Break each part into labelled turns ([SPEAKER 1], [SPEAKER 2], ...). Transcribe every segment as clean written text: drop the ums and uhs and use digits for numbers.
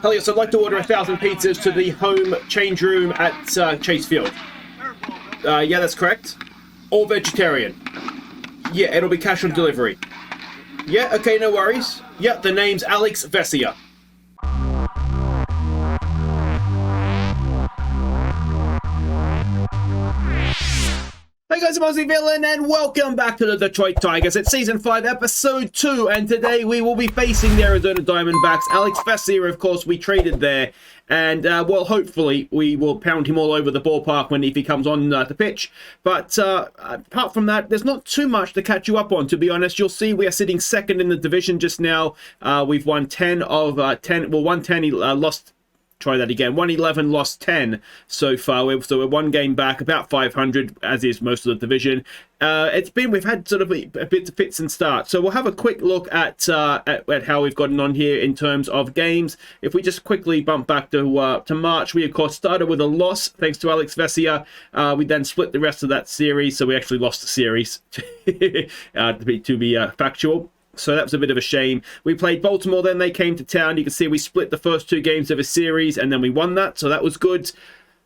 [SPEAKER 1] Hell yes, I'd like to order 1,000 pizzas to the home change room at Chase Field. Yeah, that's correct. All vegetarian. Yeah, it'll be cash on delivery. Yeah, okay, no worries. Yeah, the name's Alex Vesia. Hey guys, I'm Aussie Villain, and welcome back to the Detroit Tigers. It's Season 5, Episode 2, and today we will be facing the Arizona Diamondbacks. Alex Vesia, of course, we traded there, and, well, hopefully we will pound him all over the ballpark if he comes on the pitch. But apart from that, there's not too much to catch you up on, to be honest. You'll see we are sitting second in the division just now. We've won 10 of 10, well, 110, lost... Try that again. 111, lost 10 so far. So we're one game back, about 500, as is most of the division. We've had sort of a bit of fits and starts. So we'll have a quick look at how we've gotten on here in terms of games. If we just quickly bump back to March, we of course started with a loss thanks to Alex Vesia. We then split the rest of that series, so we actually lost the series to be factual. So that was a bit of a shame. We played Baltimore, then they came to town. You can see we split the first two games of a series, and then we won that, so that was good.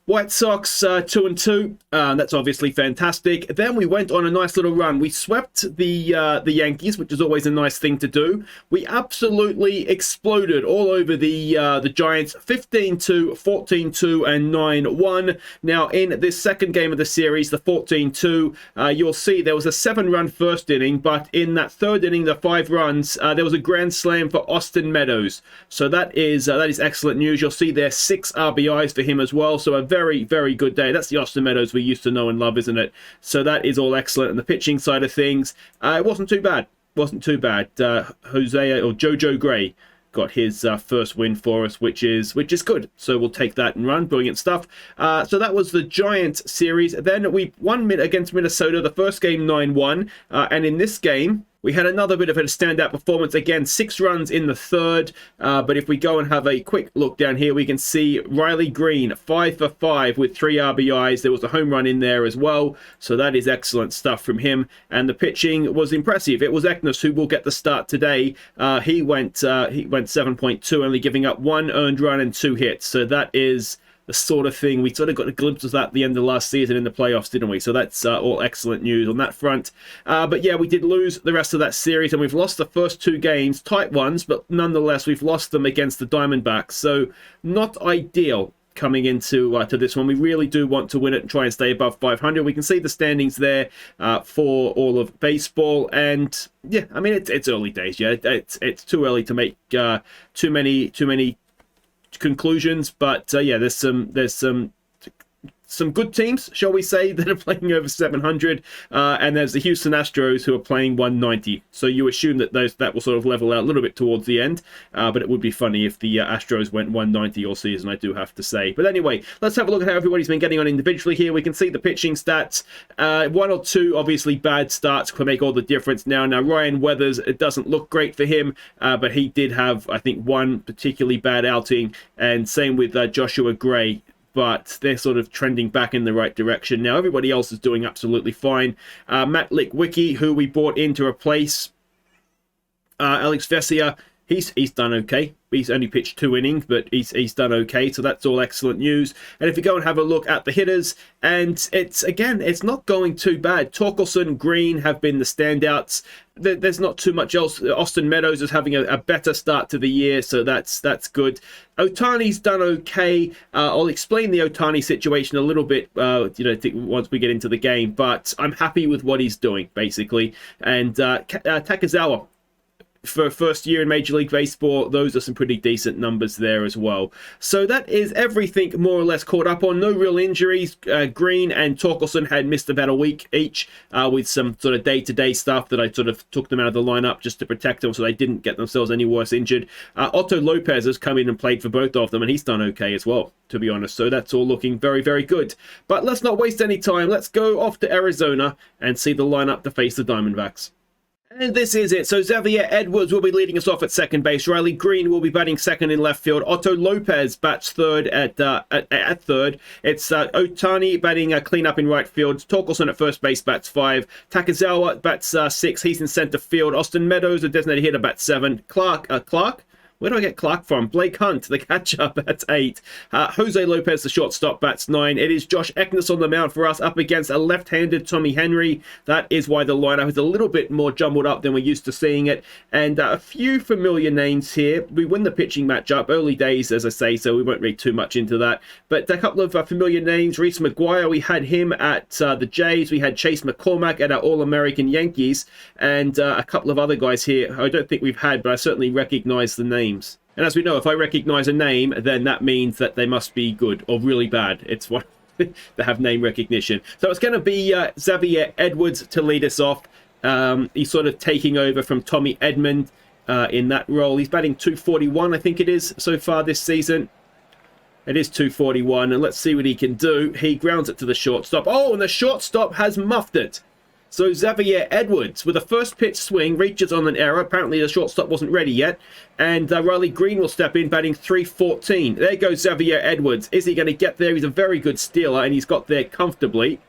[SPEAKER 1] White Sox 2-2. That's obviously fantastic. Then we went on a nice little run. We swept the Yankees, which is always a nice thing to do. We absolutely exploded all over the Giants, 15-2, 14-2, and 9-1. Now, in this second game of the series, the 14-2, you'll see there was a 7-run first inning, but in that third inning, the 5 runs, there was a grand slam for Austin Meadows. So that is excellent news. You'll see there 6 RBIs for him as well. So a very, very good day. That's the Austin Meadows we used to know and love, isn't it? So that is all excellent. And the pitching side of things, it wasn't too bad. Wasn't too bad. Jojo Gray got his first win for us, which is good. So we'll take that and run. Brilliant stuff. So that was the Giant series. Then we won against Minnesota, the first game 9-1. And in this game, we had another bit of a standout performance. Again, 6 runs in the third. But if we go and have a quick look down here, we can see Riley Green, 5 for 5 with 3 RBIs. There was a home run in there as well. So that is excellent stuff from him. And the pitching was impressive. It was Eknes who will get the start today. He went 7.2, only giving up 1 earned run and 2 hits. So that is the sort of thing we sort of got a glimpse of that at the end of last season in the playoffs, didn't we? So that's all excellent news on that front. But yeah, we did lose the rest of that series, and we've lost the first 2 games, tight ones, but nonetheless, we've lost them against the Diamondbacks. So not ideal coming into to this one. We really do want to win it and try and stay above 500. We can see the standings there for all of baseball, and yeah, I mean it's early days. Yeah, it's too early to make too many conclusions, but yeah, there's some good teams, shall we say, that are playing over 700, and there's the Houston Astros who are playing 190. So you assume that that will sort of level out a little bit towards the end, but it would be funny if the Astros went 190 all season, I do have to say. But anyway, let's have a look at how everybody's been getting on individually here. We can see the pitching stats. 1 or 2 obviously bad starts can make all the difference now. Now Ryan Weathers, it doesn't look great for him, but he did have, I think, 1 particularly bad outing, and same with Joshua Gray. But they're sort of trending back in the right direction. Now, everybody else is doing absolutely fine. Matt Lickwicki, who we bought in to replace Alex Vesia, he's done okay. He's only pitched 2 innings, but he's done okay, so that's all excellent news. And if you go and have a look at the hitters, and it's not going too bad. Torkelson, Green have been the standouts. There's not too much else. Austin Meadows is having a better start to the year, so that's good. Ohtani's done okay. I'll explain the Ohtani situation a little bit, once we get into the game, but I'm happy with what he's doing, basically. And Takezawa, for first year in Major League Baseball, those are some pretty decent numbers there as well. So that is everything more or less caught up on. No real injuries. Green and Torkelson had missed about a week each with some sort of day-to-day stuff that I sort of took them out of the lineup just to protect them so they didn't get themselves any worse injured. Otto Lopez has come in and played for both of them, and he's done okay as well, to be honest. So that's all looking very, very good. But let's not waste any time. Let's go off to Arizona and see the lineup to face the Diamondbacks. And this is it. So Xavier Edwards will be leading us off at second base. Riley Green will be batting second in left field. Otto Lopez bats third at third. It's Ohtani batting cleanup in right field. Torkelson at first base bats 5. Takezawa bats 6. He's in center field. Austin Meadows, a designated hitter, bats 7. Clark Where do I get Clark from? Blake Hunt, the catcher, bats 8. Jose Lopez, the shortstop, bats 9. It is Josh Eknes on the mound for us, up against a left-handed Tommy Henry. That is why the lineup is a little bit more jumbled up than we're used to seeing it. And a few familiar names here. We win the pitching matchup. Early days, as I say, so we won't read too much into that. But a couple of familiar names. Reese McGuire, we had him at the Jays. We had Chase McCormack at our All-American Yankees. And a couple of other guys here I don't think we've had, but I certainly recognize the names. And as we know, if I recognize a name, then that means that they must be good or really bad. It's what they have name recognition. So it's going to be Xavier Edwards to lead us off. He's sort of taking over from Tommy Edmond in that role. He's batting 241, I think it is, so far this season. It is 241, and let's see what he can do. He grounds it to the shortstop. Oh, and the shortstop has muffed it. So Xavier Edwards, with a first pitch swing, reaches on an error. Apparently the shortstop wasn't ready yet. And Riley Green will step in, batting 314. There goes Xavier Edwards. Is he going to get there? He's a very good stealer, and he's got there comfortably.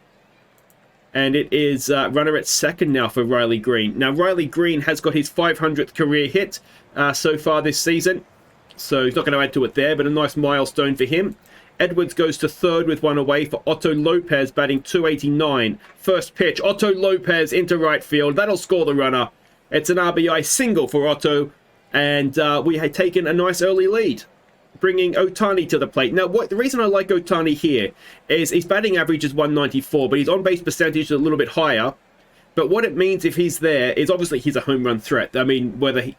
[SPEAKER 1] And it is runner at second now for Riley Green. Now, Riley Green has got his 500th career hit so far this season. So he's not going to add to it there, but a nice milestone for him. Edwards goes to third with one away for Otto Lopez, batting 289. First pitch, Otto Lopez into right field. That'll score the runner. It's an RBI single for Otto, and we had taken a nice early lead, bringing Ohtani to the plate. Now, the reason I like Ohtani here is his batting average is 194, but his on-base percentage is a little bit higher. But what it means if he's there is obviously he's a home run threat. I mean, whether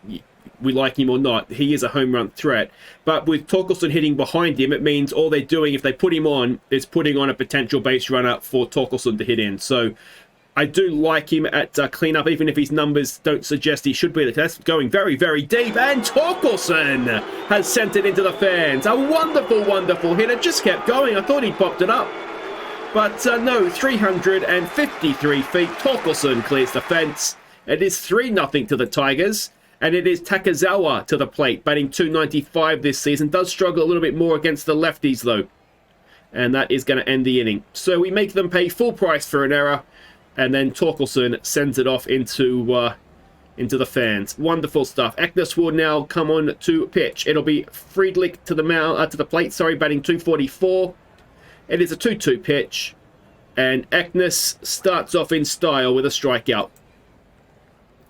[SPEAKER 1] we like him or not, he is a home run threat. But with Torkelson hitting behind him, it means all they're doing, if they put him on, is putting on a potential base runner for Torkelson to hit in. So I do like him at cleanup, even if his numbers don't suggest he should be. That's going very, very deep. And Torkelson has sent it into the fans. A wonderful, wonderful hit. It just kept going. I thought he'd popped it up. But no, 353 feet. Torkelson clears the fence. It is 3-0 to the Tigers. And it is Takezawa to the plate, batting 295 this season. Does struggle a little bit more against the lefties, though. And that is going to end the inning. So we make them pay full price for an error. And then Torkelson sends it off into the fans. Wonderful stuff. Eknes will now come on to pitch. It'll be Friedlich to the plate, batting 244. It is a 2-2 pitch. And Eknes starts off in style with a strikeout.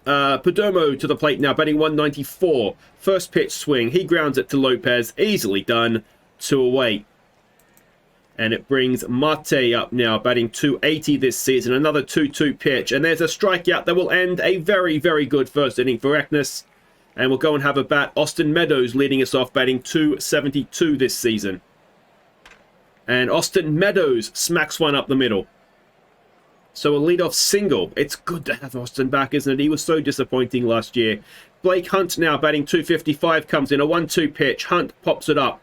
[SPEAKER 1] Perdomo to the plate now, batting 194. First pitch swing. He grounds it to Lopez. Easily done. 2 away. And it brings Marte up now, batting 280 this season. Another 2-2 pitch. And there's a strikeout that will end a very, very good first inning for Eknes. And we'll go and have a bat. Austin Meadows leading us off, batting 272 this season. And Austin Meadows smacks one up the middle. So a leadoff single. It's good to have Austin back, isn't it? He was so disappointing last year. Blake Hunt now batting 255 comes in. A 1-2 pitch. Hunt pops it up.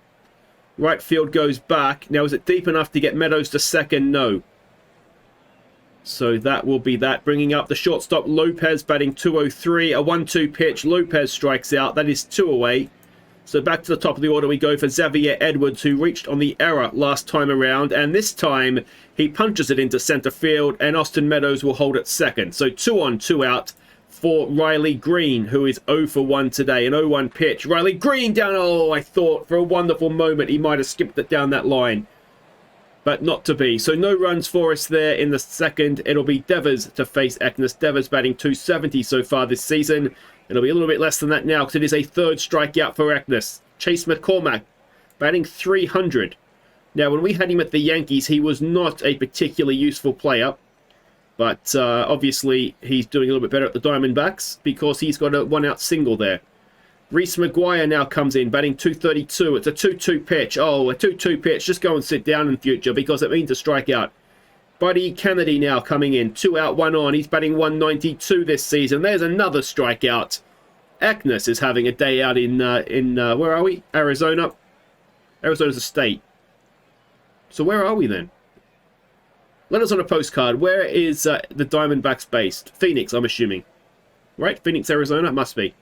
[SPEAKER 1] Right field goes back. Now, is it deep enough to get Meadows to second? No. So that will be that. Bringing up the shortstop Lopez batting 203. A 1-2 pitch. Lopez strikes out. That is 2 away. So back to the top of the order we go for Xavier Edwards, who reached on the error last time around. And this time, he punches it into center field, and Austin Meadows will hold it second. So 2 on, 2 out for Riley Green, who is 0 for 1 today. An 0-1 pitch. Riley Green down. Oh, I thought for a wonderful moment he might have skipped it down that line. But not to be. So no runs for us there in the second. It'll be Devers to face Eknes. Devers batting 270 so far this season. It'll be a little bit less than that now because it is a third strikeout for Eknes. Chase McCormack batting 300. Now, when we had him at the Yankees, he was not a particularly useful player. But obviously, he's doing a little bit better at the Diamondbacks because he's got a 1-out single there. Reese McGuire now comes in, batting 232. It's a 2-2 pitch. Oh, a 2-2 pitch. Just go and sit down in future because it means a strikeout. Buddy Kennedy now coming in. 2 out, 1 on. He's batting 192 this season. There's another strikeout. Eknes is having a day out in where are we? Arizona. Arizona's a state. So where are we then? Let us on a postcard. Where is the Diamondbacks based? Phoenix, I'm assuming. Right? Phoenix, Arizona? Must be.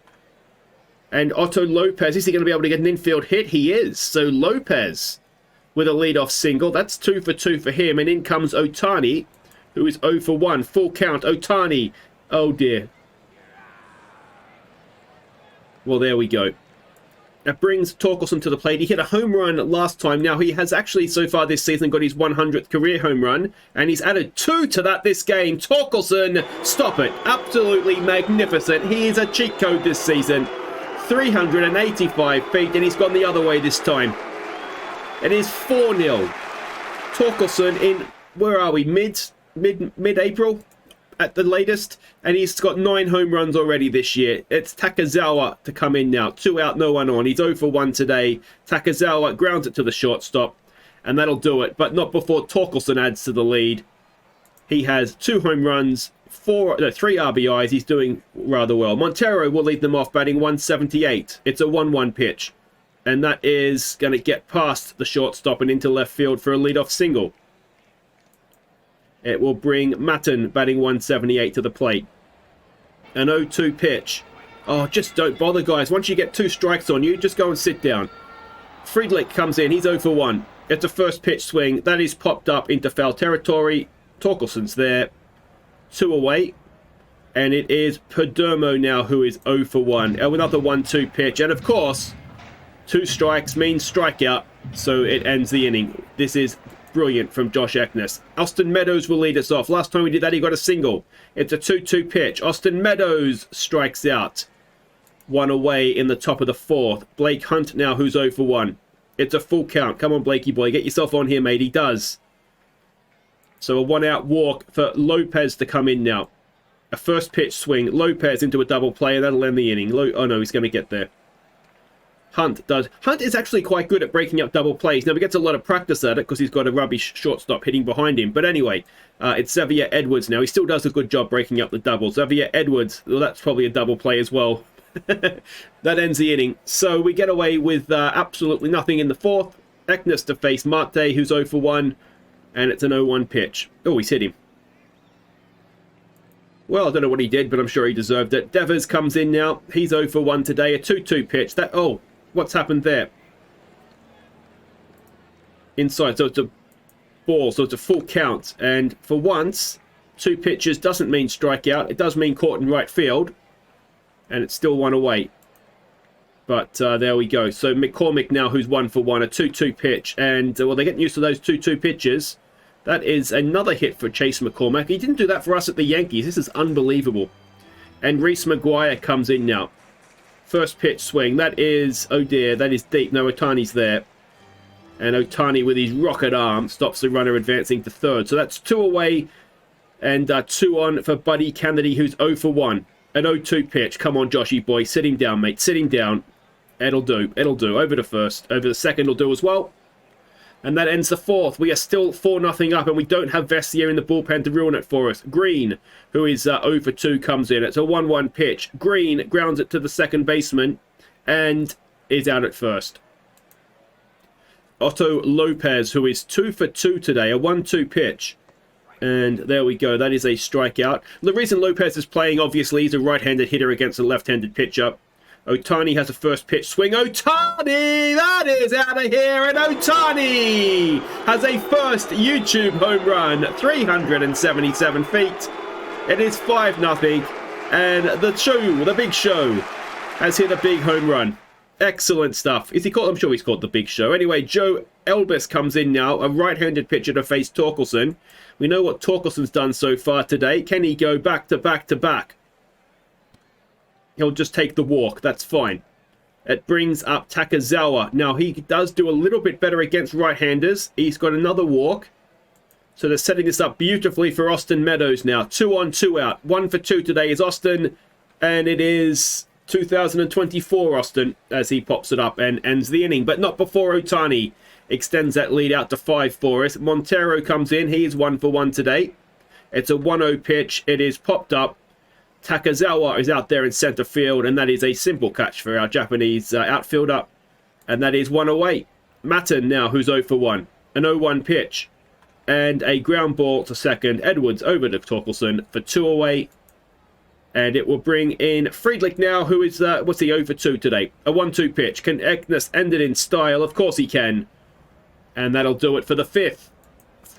[SPEAKER 1] And Otto Lopez, is he going to be able to get an infield hit? He is. So Lopez with a leadoff single. That's 2 for 2 for him. And in comes Ohtani, who is 0 for 1. Full count. Ohtani. Oh, dear. Well, there we go. It brings Torkelson to the plate. He hit a home run last time. Now he has actually so far this season got his 100th career home run, and he's added 2 to that this game. Torkelson, stop it. Absolutely magnificent. He is a cheat code this season. 385 feet, and he's gone the other way this time. It is 4-0. Torkelson in, where are we, mid-April at the latest, and he's got 9 home runs already this year. It's Takezawa to come in now. 2 out, no one on. He's 0 for 1 today. Takezawa grounds it to the shortstop, and that'll do it, but not before Torkelson adds to the lead. He has 2 home runs, 3 RBIs. He's doing rather well. Montero will lead them off, batting 178. It's a 1-1 pitch, and that is going to get past the shortstop and into left field for a leadoff single. It will bring Matten, batting 178, to the plate. An 0-2 pitch. Oh, just don't bother, guys. Once you get 2 strikes on you, just go and sit down. Friedlich comes in. He's 0 for 1. It's a first pitch swing. That is popped up into foul territory. Torkelson's there. 2 away. And it is Perdomo now who is 0 for 1. Another 1-2 pitch. And of course, 2 strikes means strikeout. So it ends the inning. This is brilliant from Josh Eknes. Austin Meadows will lead us off. Last time we did that, he got a single. It's a 2-2 pitch. Austin Meadows strikes out. 1 away in the top of the 4th. Blake Hunt now, who's 0 for 1. It's a full count. Come on, Blakey boy. Get yourself on here, mate. He does. So a 1-out walk for Lopez to come in now. A first pitch swing. Lopez into a double play, and that'll end the inning. Oh, no, he's going to get there. Hunt does. Hunt is actually quite good at breaking up double plays. Now, he gets a lot of practice at it because he's got a rubbish shortstop hitting behind him. But anyway, it's Xavier Edwards now. He still does a good job breaking up the doubles. Xavier Edwards, well, that's probably a double play as well. That ends the inning. So we get away with absolutely nothing in the 4th. Eknes to face Marte, who's 0 for 1. And it's an 0-1 pitch. Oh, he's hit him. Well, I don't know what he did, but I'm sure he deserved it. Devers comes in now. He's 0 for 1 today. A 2-2 pitch. What's happened there? Inside, so it's a ball, so it's a full count. And for once, 2 pitches doesn't mean strikeout. It does mean caught in right field. And it's still 1 away. But there we go. So McCormick now, who's 1 for 1, a 2-2 pitch. And, well, they're getting used to those 2-2 pitches. That is another hit for Chase McCormick. He didn't do that for us at the Yankees. This is unbelievable. And Reese McGuire comes in now. First pitch swing. That is, oh dear, that is deep. No, Otani's there. And Otani with his rocket arm stops the runner advancing to 3rd. So that's 2 away and 2 on for Buddy Kennedy, who's 0 for 1. An 0-2 pitch. Come on, Joshy boy. Sit him down, mate. Sit him down. It'll do. It'll do. Over to 1st. Over the 2nd will do as well. And that ends the 4th. We are still 4-0 up, and we don't have Vesia in the bullpen to ruin it for us. Green, who is 0 for 2, comes in. It's a 1-1 pitch. Green grounds it to the 2nd baseman and is out at 1st. Otto Lopez, who is 2 for 2 today, a 1-2 pitch. And there we go. That is a strikeout. The reason Lopez is playing, obviously, he's a right-handed hitter against a left-handed pitcher. Otani has a first pitch swing. Otani! That is out of here. And Otani has a first YouTube home run. 377 feet. It is 5-0. And the big show, has hit a big home run. Excellent stuff. Is he called? I'm sure he's called the Big Show. Anyway, Joe Elvis comes in now. A right-handed pitcher to face Torkelson. We know what Torkelson's done so far today. Can he go back to back to back? He'll just take the walk. That's fine. It brings up Takezawa. Now, he does do a little bit better against right-handers. He's got another walk. So they're setting this up beautifully for Austin Meadows now. 2 on, 2 out. 1 for 2 today is Austin. And it is 2024 Austin as he pops it up and ends the inning. But not before Otani extends that lead out to 5 for us. Montero comes in. He is 1 for 1 today. It's a 1-0 pitch. It is popped up. Takezawa is out there in center field, and that is a simple catch for our Japanese outfielder. And that is 1 away. Matten now, who's 0 for 1. An 0-1 pitch. And a ground ball to 2nd. Edwards over to Torkelson for 2 away. And it will bring in Friedlich now, who is, what's he, 0 for 2 today? A 1-2 pitch. Can Eknes end it in style? Of course he can. And that'll do it for the 5th.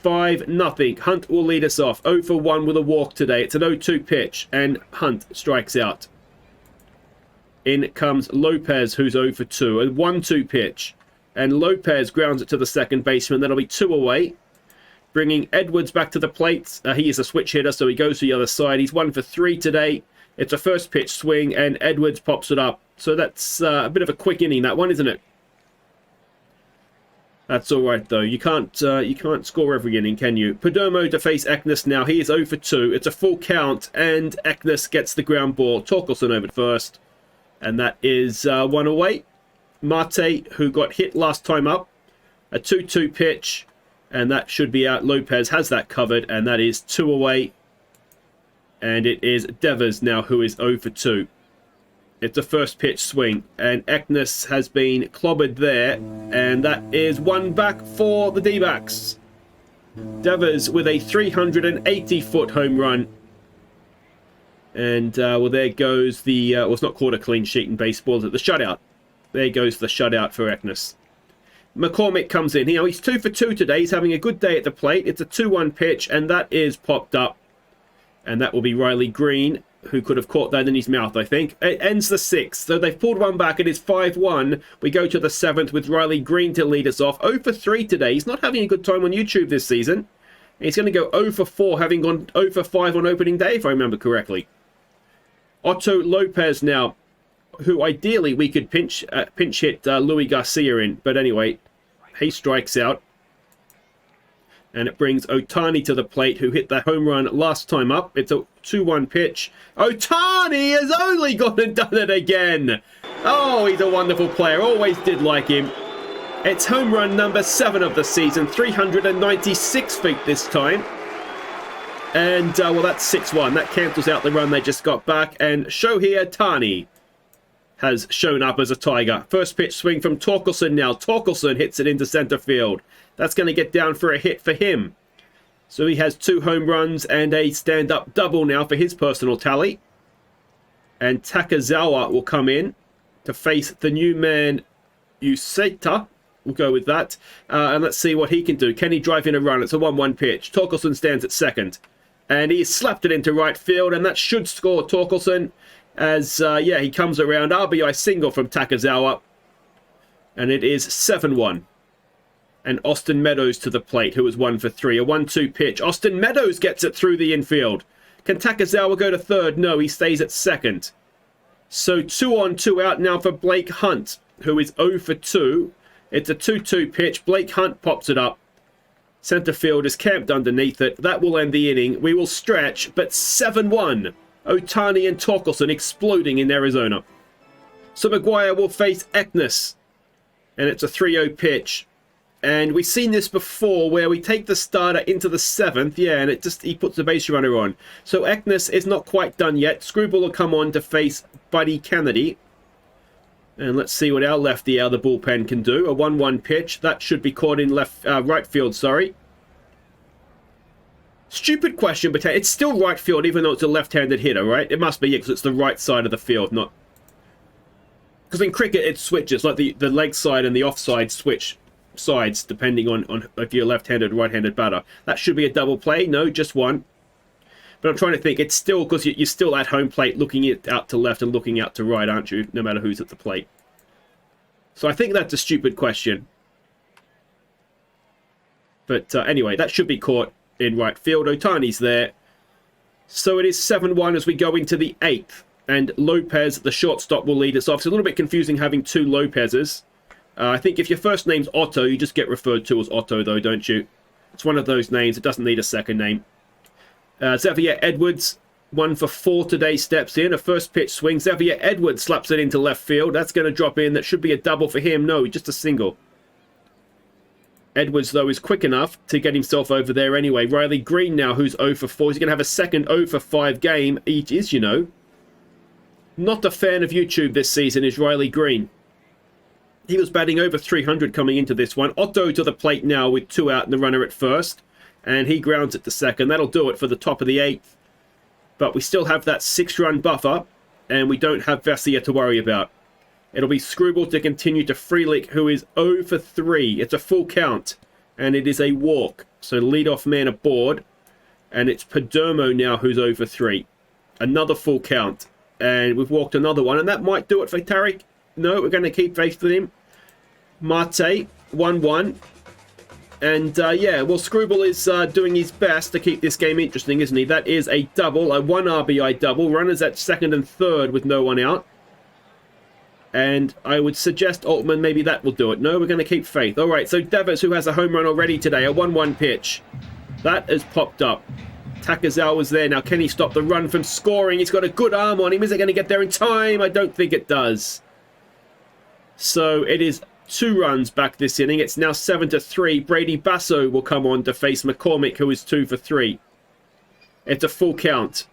[SPEAKER 1] 5-0. Hunt will lead us off. 0 for 1 with a walk today. It's an 0-2 pitch, and Hunt strikes out. In comes Lopez, who's 0 for 2. A 1-2 pitch. And Lopez grounds it to the second baseman. That'll be 2 away. Bringing Edwards back to the plate. He is a switch hitter, so he goes to the other side. He's 1 for 3 today. It's a first pitch swing, and Edwards pops it up. So that's a bit of a quick inning, that one, isn't it? That's all right, though. You can't score every inning, can you? Perdomo to face Eknes now. He is 0 for 2. It's a full count, and Eknes gets the ground ball. Torkelson over first, and that is 1 away. Marte, who got hit last time up, a 2-2 pitch, and that should be out. Lopez has that covered, and that is 2 away. And it is Devers now, who is 0 for 2. It's a first pitch swing, and Eknes has been clobbered there, and that is 1 back for the D-backs. Devers with a 380-foot home run. And, well, there goes the, well, it's not called a clean sheet in baseball, is it? The shutout. There goes the shutout for Eknes. McCormick comes in here. He's 2 for 2 today. He's having a good day at the plate. It's a 2-1 pitch, and that is popped up. And that will be Riley Green, who could have caught that in his mouth, I think. It ends the 6th. So they've pulled one back. It is 5-1. We go to the 7th with Riley Green to lead us off. 0 for 3 today. He's not having a good time on YouTube this season. He's going to go 0 for 4, having gone 0 for 5 on opening day, if I remember correctly. Otto Lopez now, who ideally we could pinch hit Louis Garcia in. But anyway, he strikes out. And it brings Ohtani to the plate, who hit that home run last time up. It's a 2-1 pitch. Ohtani has only gone and done it again. Oh, he's a wonderful player. Always did like him. It's home run number 7 of the season. 396 feet this time. And, well, that's 6-1. That cancels out the run they just got back. And Shohei Ohtani has shown up as a Tiger. First pitch swing from Torkelson now. Torkelson hits it into center field. That's going to get down for a hit for him. So he has 2 home runs and a stand-up double now for his personal tally. And Takazawa will come in to face the new man, Useta. We'll go with that. And let's see what he can do. Can he drive in a run? It's a 1-1 pitch. Torkelson stands at second. And he slapped it into right field, and that should score Torkelson. As, yeah, he comes around. RBI single from Takazawa. And it is 7-1. And Austin Meadows to the plate, who was 1 for 3. A 1-2 pitch. Austin Meadows gets it through the infield. Can Takazawa go to third? No, he stays at second. So 2 on, 2 out now for Blake Hunt, who is 0 for 2. It's a 2-2 pitch. Blake Hunt pops it up. Center field is camped underneath it. That will end the inning. We will stretch, but 7-1. Ohtani and Torkelson exploding in Arizona. So Maguire will face Eknes. And it's a 3-0 pitch. And we've seen this before where we take the starter into the 7th. Yeah, and he puts the base runner on. So Eknes is not quite done yet. Screwball will come on to face Buddy Kennedy. And let's see what our lefty out of the bullpen can do. A 1-1 pitch. That should be caught in right field, sorry. Stupid question, but it's still right field even though it's a left-handed hitter, right? It must be, because it's the right side of the field, not... Because in cricket it switches, like the leg side and the offside switch sides depending on if you're left-handed or right-handed batter. That should be a double play. No, just one. But I'm trying to think. It's still, because you're still at home plate looking out to left and looking out to right, aren't you? No matter who's at the plate. So I think that's a stupid question. But anyway, that should be caught in right field. Ohtani's there. So it is 7-1 as we go into the 8th. And Lopez, the shortstop, will lead us off. It's a little bit confusing having 2 Lopez's. I think if your first name's Otto, you just get referred to as Otto, though, don't you? It's one of those names. It doesn't need a second name. Xavier Edwards, 1 for 4 today, steps in. A first pitch swing. Xavier Edwards slaps it into left field. That's going to drop in. That should be a double for him. No, just a single. Edwards, though, is quick enough to get himself over there anyway. Riley Green now, who's 0 for 4. He's going to have a second 0 for 5 game. He is, you know. Not a fan of YouTube this season is Riley Green. He was batting over 300 coming into this one. Otto to the plate now with 2 out and the runner at first. And he grounds it to second. That'll do it for the top of the 8th. But we still have that 6-run buffer. And we don't have Vesia to worry about. It'll be Screwball to continue to Freelick, who is 0 for 3. It's a full count. And it is a walk. So leadoff man aboard. And it's Perdomo now who's 0 for 3. Another full count. And we've walked another one, and that might do it for Tarek. No, we're going to keep faith with him. Mate, 1-1. And, yeah, well, Screwball is doing his best to keep this game interesting, isn't he? That is a double, a 1 RBI double. Runners at second and third with no one out. And I would suggest Altman, maybe that will do it. No, we're going to keep faith. All right, so Devers, who has a home run already today, a 1-1 pitch. That has popped up. Takazawa's there. Now, can he stop the run from scoring? He's got a good arm on him. Is it going to get there in time? I don't think it does. So it is 2 runs back this inning. It's now 7-3. Brady Basso will come on to face McCormick, who is 2 for 3. It's a full count.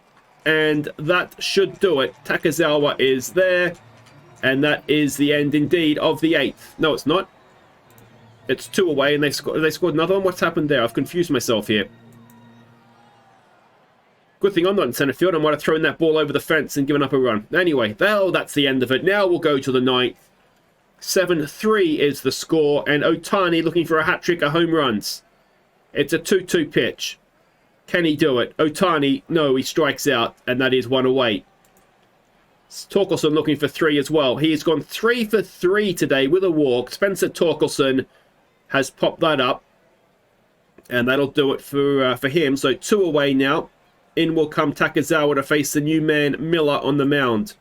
[SPEAKER 1] And that should do it. Takazawa is there. And that is the end, indeed, of the 8th. No, it's not. It's 2 away, and they scored another one. What's happened there? I've confused myself here. Good thing I'm not in centre field. I might have thrown that ball over the fence and given up a run. Anyway, well, that's the end of it. Now we'll go to the 9th. 7-3 is the score, and Otani looking for a hat-trick of home runs. It's a 2-2 pitch. Can he do it? Otani, no, he strikes out, and that is 1 away. Torkelson looking for 3 as well. He has gone 3 for 3 today with a walk. Spencer Torkelson has popped that up, and that'll do it for him. So 2 away now. In will come Takazawa to face the new man, Miller, on the mound.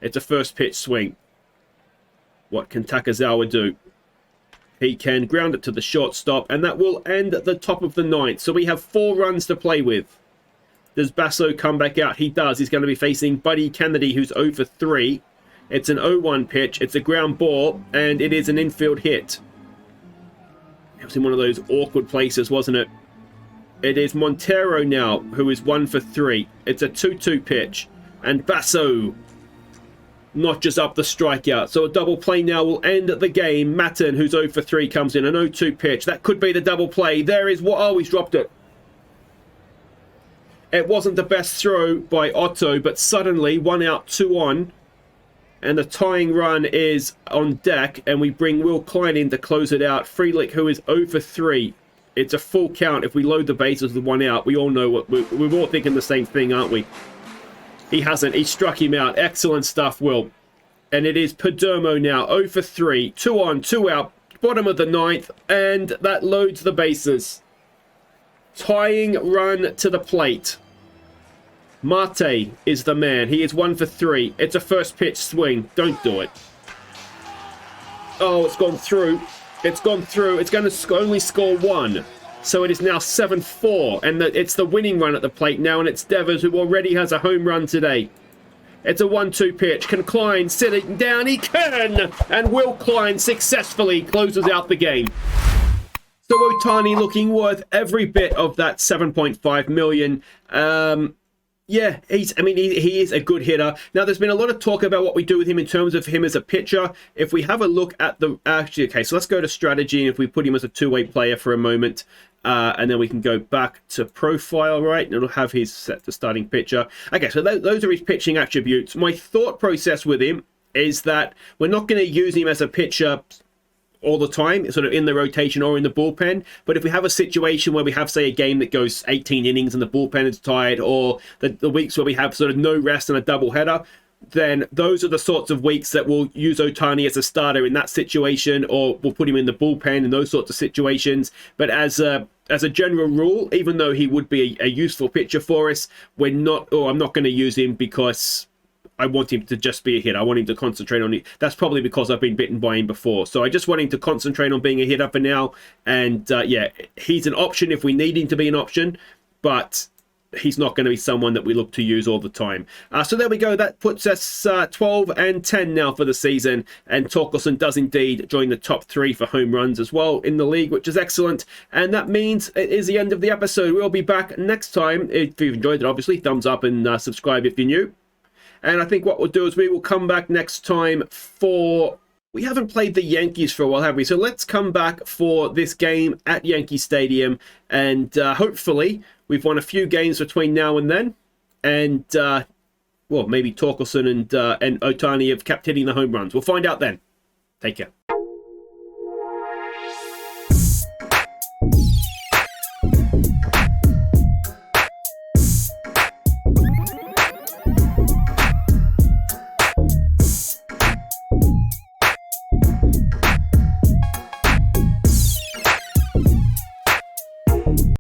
[SPEAKER 1] It's a first pitch swing. What can Takazawa do? He can ground it to the shortstop, and that will end at the top of the 9th. So we have 4 runs to play with. Does Basso come back out? He does. He's going to be facing Buddy Kennedy, who's 0 for 3. It's an 0-1 pitch. It's a ground ball, and it is an infield hit. It was in one of those awkward places, wasn't it? It is Montero now, who is 1 for 3. It's a 2-2 pitch. And Basso notches up the strikeout. So a double play now will end the game. Matten, who's 0 for 3, comes in. An 0-2 pitch. That could be the double play. There is what... Oh, he's dropped it. It wasn't the best throw by Otto, but suddenly 1 out, 2 on. And the tying run is on deck. And we bring Will Klein in to close it out. Frelick, who is 0 for 3. It's a full count if we load the bases with 1 out. We all know what we're all thinking the same thing, aren't we? He hasn't. He struck him out. Excellent stuff, Will. And it is Perdomo now. 0 for 3. 2 on, 2 out. Bottom of the 9th. And that loads the bases. Tying run to the plate. Mate is the man. He is 1 for 3. It's a first pitch swing. Don't do it. Oh, it's gone through. It's gone through. It's going to only score 1. So it is now 7-4. And it's the winning run at the plate now. And it's Devers, who already has a home run today. It's a 1-2 pitch. Can Klein sit it down? He can! And Will Klein successfully closes out the game. So Otani looking worth every bit of that 7.5 million. Yeah, he is a good hitter. Now, there's been a lot of talk about what we do with him in terms of him as a pitcher. If we have a look at the... Actually, okay, so let's go to strategy. And if we put him as a 2-way player for a moment, and then we can go back to profile, right? And it'll have his set to starting pitcher. Okay, so those are his pitching attributes. My thought process with him is that we're not going to use him as a pitcher all the time, sort of in the rotation or in the bullpen. But if we have a situation where we have, say, a game that goes 18 innings and the bullpen is tired, or the weeks where we have sort of no rest and a doubleheader, then those are the sorts of weeks that we'll use Otani as a starter in that situation, or we'll put him in the bullpen in those sorts of situations. But as a general rule, even though he would be a useful pitcher for us, I'm not going to use him because I want him to just be a hitter. I want him to concentrate on it. That's probably because I've been bitten by him before. So I just want him to concentrate on being a hitter for now. And yeah, he's an option if we need him to be an option, but he's not going to be someone that we look to use all the time. So there we go. That puts us 12-10 now for the season. And Torkelson does indeed join the top 3 for home runs as well in the league, which is excellent. And that means it is the end of the episode. We'll be back next time. If you've enjoyed it, obviously, thumbs up and subscribe if you're new. And I think what we'll do is we will come back next time for... We haven't played the Yankees for a while, have we? So let's come back for this game at Yankee Stadium. And hopefully we've won a few games between now and then. And, well, maybe Torkelson and Otani have kept hitting the home runs. We'll find out then. Take care.